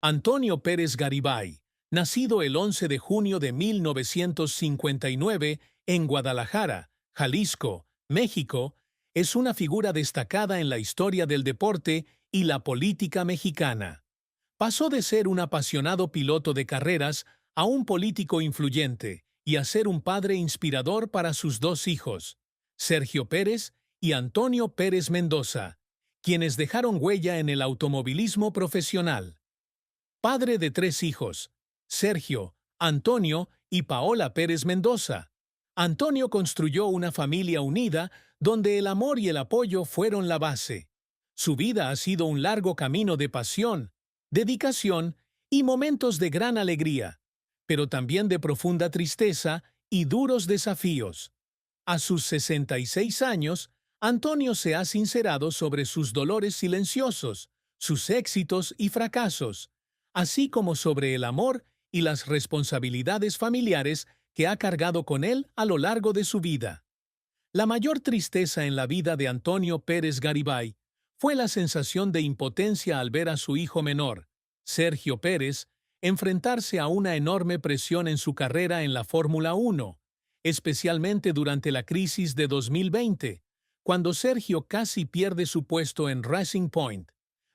Antonio Pérez Garibay, nacido el 11 de junio de 1959 en Guadalajara, Jalisco, México, es una figura destacada en la historia del deporte y la política mexicana. Pasó de ser un apasionado piloto de carreras a un político influyente y a ser un padre inspirador para sus dos hijos, Sergio Pérez y Antonio Pérez Mendoza, quienes dejaron huella en el automovilismo profesional. Padre de tres hijos, Sergio, Antonio y Paola Pérez Mendoza. Antonio construyó una familia unida donde el amor y el apoyo fueron la base. Su vida ha sido un largo camino de pasión, dedicación y momentos de gran alegría, pero también de profunda tristeza y duros desafíos. A sus 66 años, Antonio se ha sincerado sobre sus dolores silenciosos, sus éxitos y fracasos, así como sobre el amor y las responsabilidades familiares que ha cargado con él a lo largo de su vida. La mayor tristeza en la vida de Antonio Pérez Garibay fue la sensación de impotencia al ver a su hijo menor, Sergio Pérez, enfrentarse a una enorme presión en su carrera en la Fórmula 1, especialmente durante la crisis de 2020, cuando Sergio casi pierde su puesto en Racing Point.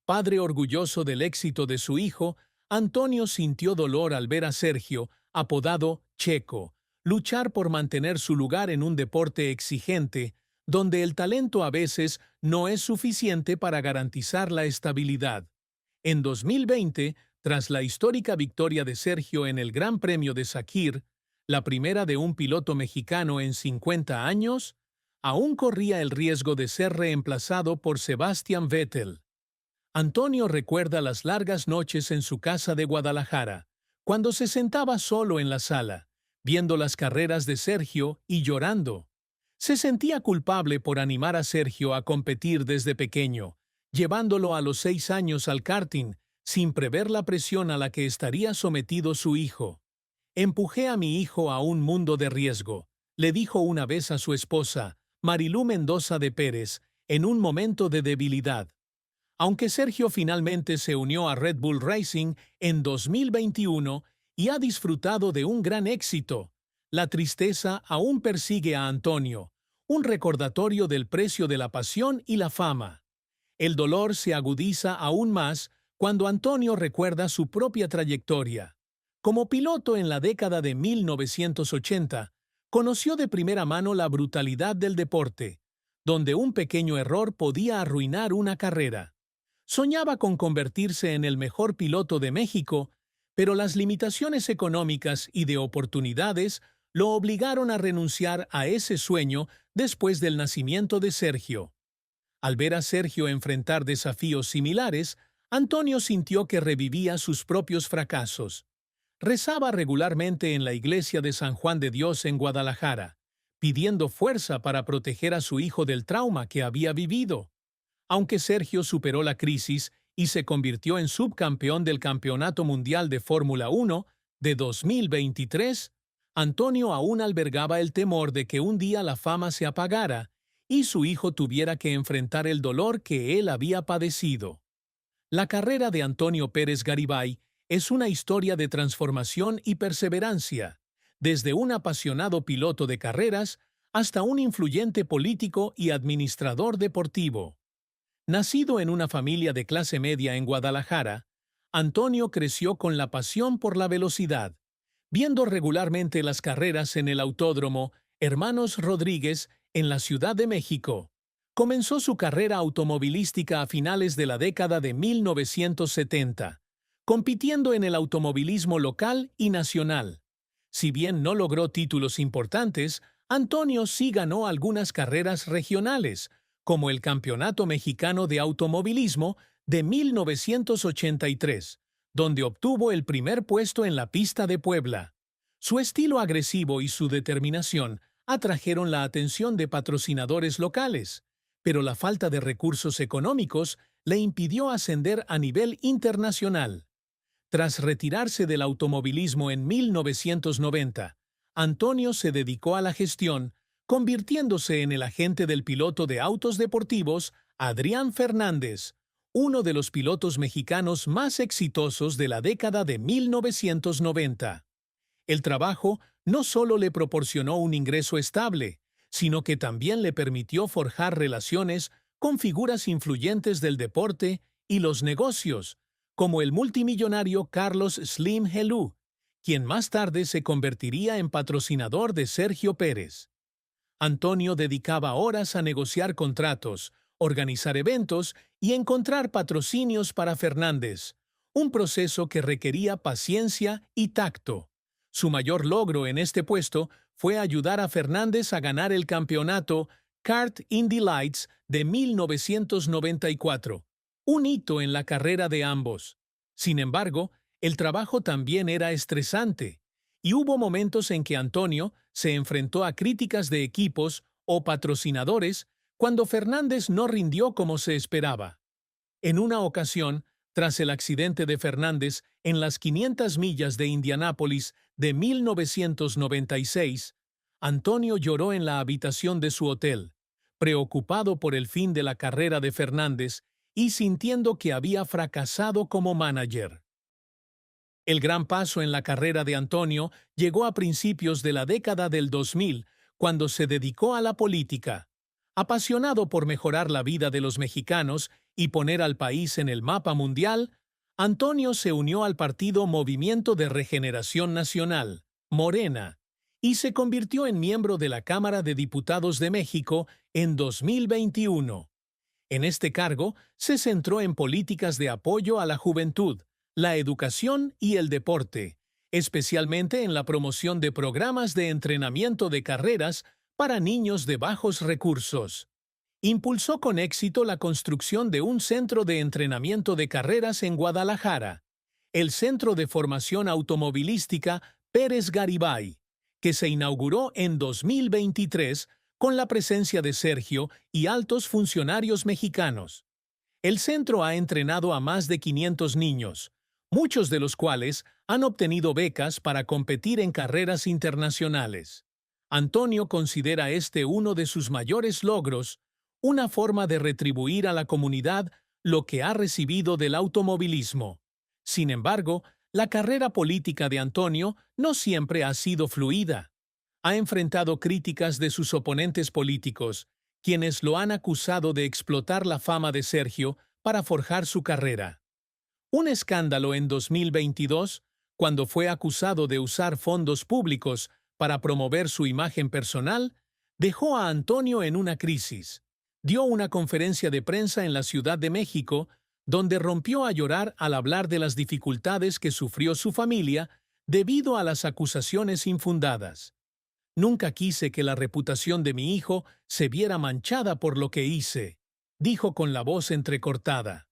Padre orgulloso del éxito de su hijo, Antonio sintió dolor al ver a Sergio, apodado Checo, luchar por mantener su lugar en un deporte exigente, donde el talento a veces no es suficiente para garantizar la estabilidad. En 2020, tras la histórica victoria de Sergio en el Gran Premio de Sakhir, la primera de un piloto mexicano en 50 años, aún corría el riesgo de ser reemplazado por Sebastian Vettel. Antonio recuerda las largas noches en su casa de Guadalajara, cuando se sentaba solo en la sala, viendo las carreras de Sergio y llorando. Se sentía culpable por animar a Sergio a competir desde pequeño, llevándolo a los 6 años al karting, sin prever la presión a la que estaría sometido su hijo. Empujé a mi hijo a un mundo de riesgo, le dijo una vez a su esposa, Marilú Mendoza de Pérez, en un momento de debilidad. Aunque Sergio finalmente se unió a Red Bull Racing en 2021 y ha disfrutado de un gran éxito, la tristeza aún persigue a Antonio, un recordatorio del precio de la pasión y la fama. El dolor se agudiza aún más cuando Antonio recuerda su propia trayectoria. Como piloto en la década de 1980, conoció de primera mano la brutalidad del deporte, donde un pequeño error podía arruinar una carrera. Soñaba con convertirse en el mejor piloto de México, pero las limitaciones económicas y de oportunidades lo obligaron a renunciar a ese sueño después del nacimiento de Sergio. Al ver a Sergio enfrentar desafíos similares, Antonio sintió que revivía sus propios fracasos. Rezaba regularmente en la iglesia de San Juan de Dios en Guadalajara, pidiendo fuerza para proteger a su hijo del trauma que había vivido. Aunque Sergio superó la crisis y se convirtió en subcampeón del Campeonato Mundial de Fórmula 1 de 2023, Antonio aún albergaba el temor de que un día la fama se apagara y su hijo tuviera que enfrentar el dolor que él había padecido. La carrera de Antonio Pérez Garibay es una historia de transformación y perseverancia, desde un apasionado piloto de carreras hasta un influyente político y administrador deportivo. Nacido en una familia de clase media en Guadalajara, Antonio creció con la pasión por la velocidad, viendo regularmente las carreras en el Autódromo Hermanos Rodríguez en la Ciudad de México. Comenzó su carrera automovilística a finales de la década de 1970, compitiendo en el automovilismo local y nacional. Si bien no logró títulos importantes, Antonio sí ganó algunas carreras regionales, como el Campeonato Mexicano de Automovilismo de 1983, donde obtuvo el primer puesto en la pista de Puebla. Su estilo agresivo y su determinación atrajeron la atención de patrocinadores locales, pero la falta de recursos económicos le impidió ascender a nivel internacional. Tras retirarse del automovilismo en 1990, Antonio se dedicó a la gestión, convirtiéndose en el agente del piloto de autos deportivos Adrián Fernández, uno de los pilotos mexicanos más exitosos de la década de 1990. El trabajo no solo le proporcionó un ingreso estable, sino que también le permitió forjar relaciones con figuras influyentes del deporte y los negocios, como el multimillonario Carlos Slim Helú, quien más tarde se convertiría en patrocinador de Sergio Pérez. Antonio dedicaba horas a negociar contratos, organizar eventos y encontrar patrocinios para Fernández, un proceso que requería paciencia y tacto. Su mayor logro en este puesto fue ayudar a Fernández a ganar el campeonato Kart Indy Lights de 1994, un hito en la carrera de ambos. Sin embargo, el trabajo también era estresante, y hubo momentos en que Antonio se enfrentó a críticas de equipos o patrocinadores cuando Fernández no rindió como se esperaba. En una ocasión, tras el accidente de Fernández en las 500 millas de Indianápolis de 1996, Antonio lloró en la habitación de su hotel, preocupado por el fin de la carrera de Fernández y sintiendo que había fracasado como manager. El gran paso en la carrera de Antonio llegó a principios de la década del 2000, cuando se dedicó a la política. Apasionado por mejorar la vida de los mexicanos y poner al país en el mapa mundial, Antonio se unió al partido Movimiento de Regeneración Nacional, Morena, y se convirtió en miembro de la Cámara de Diputados de México en 2021. En este cargo, se centró en políticas de apoyo a la juventud, la educación y el deporte, especialmente en la promoción de programas de entrenamiento de carreras para niños de bajos recursos. Impulsó con éxito la construcción de un centro de entrenamiento de carreras en Guadalajara, el Centro de Formación Automovilística Pérez Garibay, que se inauguró en 2023 con la presencia de Sergio y altos funcionarios mexicanos. El centro ha entrenado a más de 500 niños, muchos de los cuales han obtenido becas para competir en carreras internacionales. Antonio considera este uno de sus mayores logros, una forma de retribuir a la comunidad lo que ha recibido del automovilismo. Sin embargo, la carrera política de Antonio no siempre ha sido fluida. Ha enfrentado críticas de sus oponentes políticos, quienes lo han acusado de explotar la fama de Sergio para forjar su carrera. Un escándalo en 2022, cuando fue acusado de usar fondos públicos para promover su imagen personal, dejó a Antonio en una crisis. Dio una conferencia de prensa en la Ciudad de México, donde rompió a llorar al hablar de las dificultades que sufrió su familia debido a las acusaciones infundadas. «Nunca quise que la reputación de mi hijo se viera manchada por lo que hice», dijo con la voz entrecortada.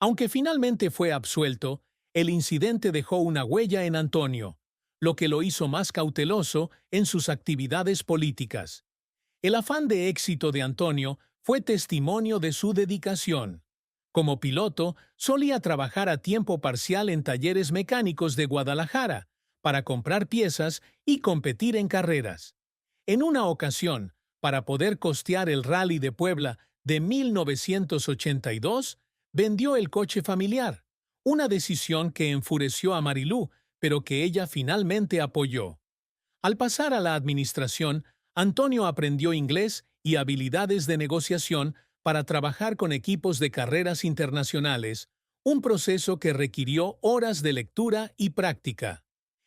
Aunque finalmente fue absuelto, el incidente dejó una huella en Antonio, lo que lo hizo más cauteloso en sus actividades políticas. El afán de éxito de Antonio fue testimonio de su dedicación. Como piloto, solía trabajar a tiempo parcial en talleres mecánicos de Guadalajara para comprar piezas y competir en carreras. En una ocasión, para poder costear el Rally de Puebla de 1982, vendió el coche familiar, una decisión que enfureció a Marilú, pero que ella finalmente apoyó. Al pasar a la administración, Antonio aprendió inglés y habilidades de negociación para trabajar con equipos de carreras internacionales, un proceso que requirió horas de lectura y práctica.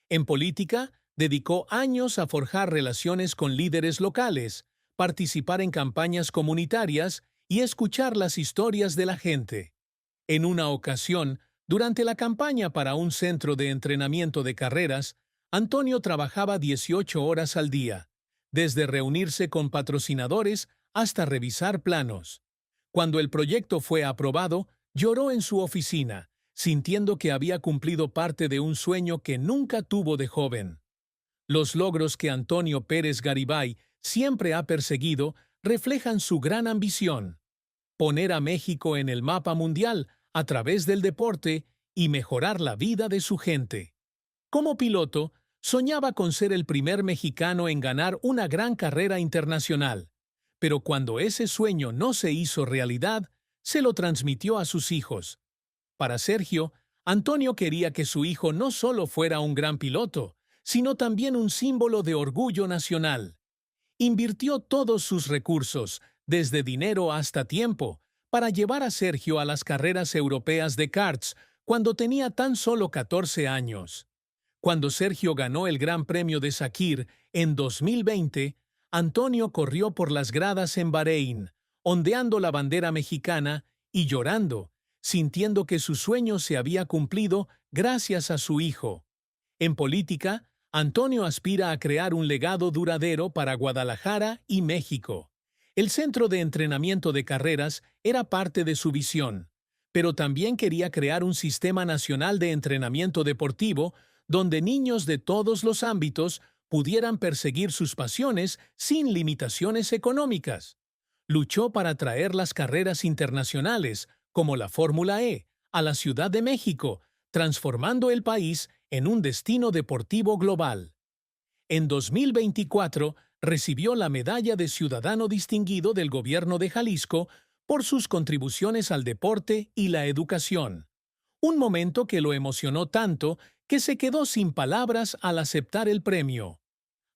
En política, dedicó años a forjar relaciones con líderes locales, participar en campañas comunitarias y escuchar las historias de la gente. En una ocasión, durante la campaña para un centro de entrenamiento de carreras, Antonio trabajaba 18 horas al día, desde reunirse con patrocinadores hasta revisar planos. Cuando el proyecto fue aprobado, lloró en su oficina, sintiendo que había cumplido parte de un sueño que nunca tuvo de joven. Los logros que Antonio Pérez Garibay siempre ha perseguido reflejan su gran ambición: poner a México en el mapa mundial a través del deporte y mejorar la vida de su gente. Como piloto, soñaba con ser el primer mexicano en ganar una gran carrera internacional, pero cuando ese sueño no se hizo realidad, se lo transmitió a sus hijos. Para Sergio, Antonio quería que su hijo no solo fuera un gran piloto, sino también un símbolo de orgullo nacional. Invirtió todos sus recursos, desde dinero hasta tiempo, para llevar a Sergio a las carreras europeas de karts cuando tenía tan solo 14 años. Cuando Sergio ganó el Gran Premio de Sakir en 2020, Antonio corrió por las gradas en Bahrein, ondeando la bandera mexicana y llorando, sintiendo que su sueño se había cumplido gracias a su hijo. En política, Antonio aspira a crear un legado duradero para Guadalajara y México. El centro de entrenamiento de carreras era parte de su visión, pero también quería crear un sistema nacional de entrenamiento deportivo donde niños de todos los ámbitos pudieran perseguir sus pasiones sin limitaciones económicas. Luchó para traer las carreras internacionales, como la Fórmula E, a la Ciudad de México, transformando el país en un destino deportivo global. En 2024 recibió la Medalla de Ciudadano Distinguido del Gobierno de Jalisco por sus contribuciones al deporte y la educación. Un momento que lo emocionó tanto que se quedó sin palabras al aceptar el premio.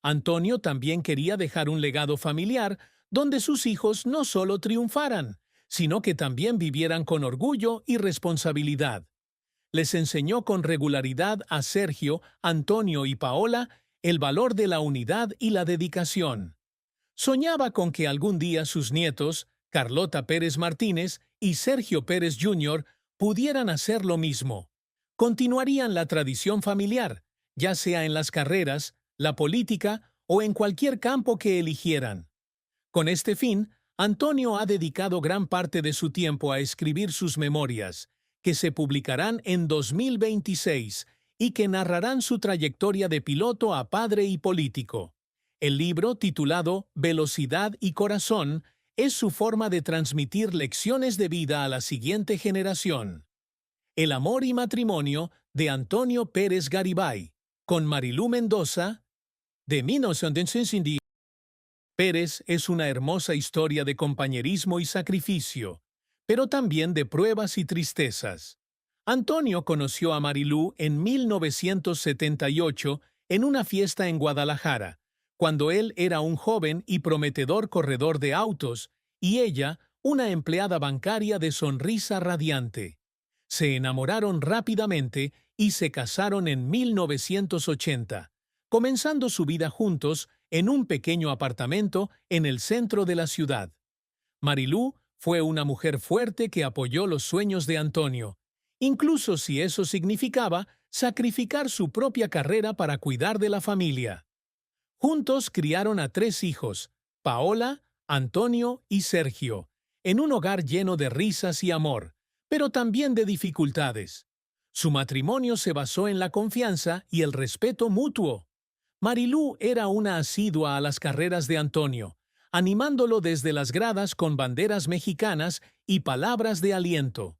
Antonio también quería dejar un legado familiar donde sus hijos no solo triunfaran, sino que también vivieran con orgullo y responsabilidad. Les enseñó con regularidad a Sergio, Antonio y Paola el valor de la unidad y la dedicación. Soñaba con que algún día sus nietos, Carlota Pérez Martínez y Sergio Pérez Jr., pudieran hacer lo mismo. Continuarían la tradición familiar, ya sea en las carreras, la política o en cualquier campo que eligieran. Con este fin, Antonio ha dedicado gran parte de su tiempo a escribir sus memorias, que se publicarán en 2026 y que narrarán su trayectoria de piloto a padre y político. El libro, titulado Velocidad y Corazón, es su forma de transmitir lecciones de vida a la siguiente generación. El amor y matrimonio de Antonio Pérez Garibay, con Marilú Mendoza, de 1960. Pérez es una hermosa historia de compañerismo y sacrificio, pero también de pruebas y tristezas. Antonio conoció a Marilú en 1978 en una fiesta en Guadalajara, cuando él era un joven y prometedor corredor de autos, y ella, una empleada bancaria de sonrisa radiante. Se enamoraron rápidamente y se casaron en 1980, comenzando su vida juntos en un pequeño apartamento en el centro de la ciudad. Marilú fue una mujer fuerte que apoyó los sueños de Antonio, incluso si eso significaba sacrificar su propia carrera para cuidar de la familia. Juntos criaron a 3 hijos, Paola, Antonio y Sergio, en un hogar lleno de risas y amor, pero también de dificultades. Su matrimonio se basó en la confianza y el respeto mutuo. Marilú era una asidua a las carreras de Antonio, animándolo desde las gradas con banderas mexicanas y palabras de aliento.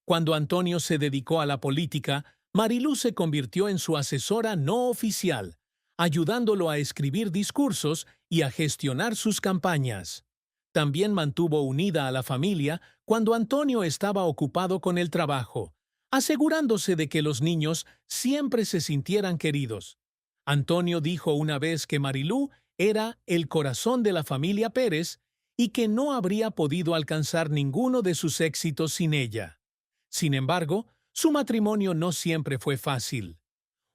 Cuando Antonio se dedicó a la política, Marilú se convirtió en su asesora no oficial, ayudándolo a escribir discursos y a gestionar sus campañas. También mantuvo unida a la familia cuando Antonio estaba ocupado con el trabajo, asegurándose de que los niños siempre se sintieran queridos. Antonio dijo una vez que Marilú era el corazón de la familia Pérez y que no habría podido alcanzar ninguno de sus éxitos sin ella. Sin embargo, su matrimonio no siempre fue fácil.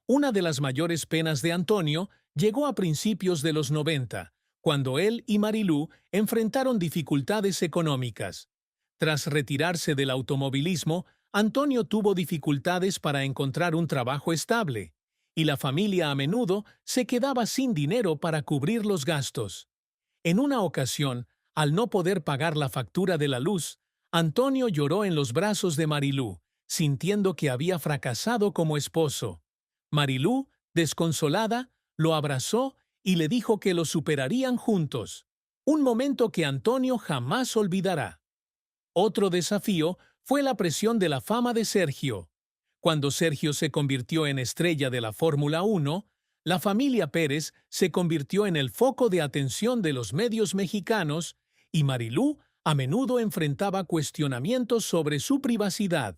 Una de las mayores penas de Antonio llegó a principios de los 90, cuando él y Marilú enfrentaron dificultades económicas. Tras retirarse del automovilismo, Antonio tuvo dificultades para encontrar un trabajo estable, y la familia a menudo se quedaba sin dinero para cubrir los gastos. En una ocasión, al no poder pagar la factura de la luz, Antonio lloró en los brazos de Marilú, sintiendo que había fracasado como esposo. Marilú, desconsolada, lo abrazó y le dijo que lo superarían juntos, un momento que Antonio jamás olvidará. Otro desafío fue la presión de la fama de Sergio. Cuando Sergio se convirtió en estrella de la Fórmula 1, la familia Pérez se convirtió en el foco de atención de los medios mexicanos y Marilú a menudo enfrentaba cuestionamientos sobre su privacidad.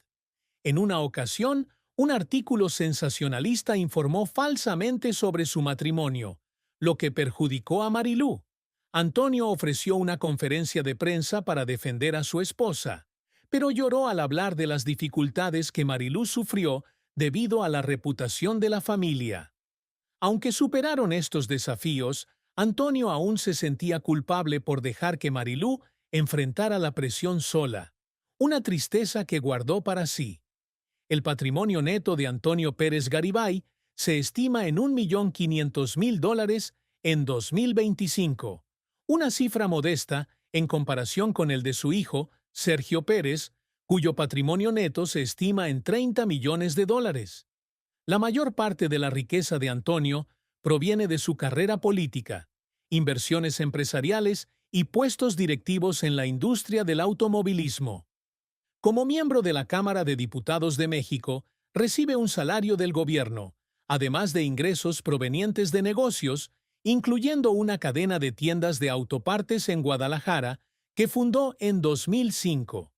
En una ocasión, un artículo sensacionalista informó falsamente sobre su matrimonio, lo que perjudicó a Marilú. Antonio ofreció una conferencia de prensa para defender a su esposa, pero lloró al hablar de las dificultades que Marilú sufrió debido a la reputación de la familia. Aunque superaron estos desafíos, Antonio aún se sentía culpable por dejar que Marilú enfrentara la presión sola, una tristeza que guardó para sí. El patrimonio neto de Antonio Pérez Garibay se estima en $1.500.000 en 2025, una cifra modesta en comparación con el de su hijo, Sergio Pérez, cuyo patrimonio neto se estima en $30 millones. La mayor parte de la riqueza de Antonio proviene de su carrera política, inversiones empresariales y puestos directivos en la industria del automovilismo. Como miembro de la Cámara de Diputados de México, recibe un salario del gobierno, además de ingresos provenientes de negocios, incluyendo una cadena de tiendas de autopartes en Guadalajara que fundó en 2005.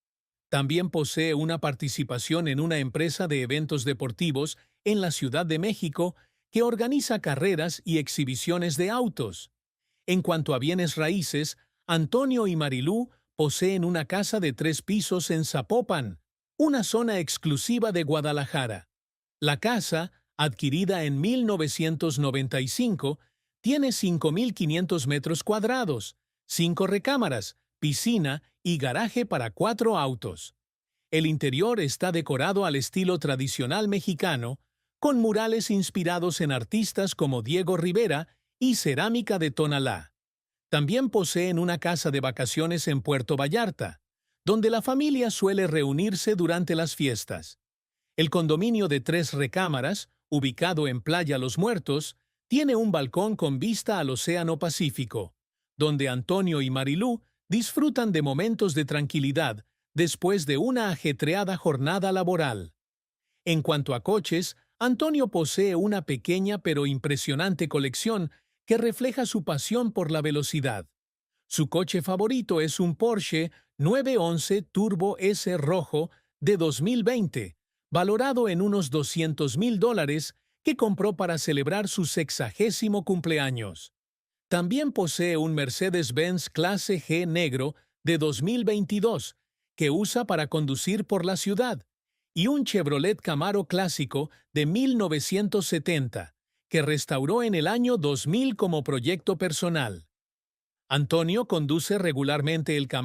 También posee una participación en una empresa de eventos deportivos en la Ciudad de México que organiza carreras y exhibiciones de autos. En cuanto a bienes raíces, Antonio y Marilú poseen una casa de 3 pisos en Zapopan, una zona exclusiva de Guadalajara. La casa, adquirida en 1995, tiene 5.500 metros cuadrados, 5 recámaras, piscina y garaje para 4 autos. El interior está decorado al estilo tradicional mexicano, con murales inspirados en artistas como Diego Rivera y cerámica de Tonalá. También poseen una casa de vacaciones en Puerto Vallarta, donde la familia suele reunirse durante las fiestas. El condominio de 3 recámaras, ubicado en Playa Los Muertos, tiene un balcón con vista al Océano Pacífico, donde Antonio y Marilú disfrutan de momentos de tranquilidad después de una ajetreada jornada laboral. En cuanto a coches, Antonio posee una pequeña pero impresionante colección que refleja su pasión por la velocidad. Su coche favorito es un Porsche 911 Turbo S rojo de 2020, valorado en unos $200.000, que compró para celebrar su 60º cumpleaños. También posee un Mercedes-Benz Clase G negro de 2022, que usa para conducir por la ciudad, y un Chevrolet Camaro clásico de 1970, que restauró en el año 2000 como proyecto personal. Antonio conduce regularmente el Camaro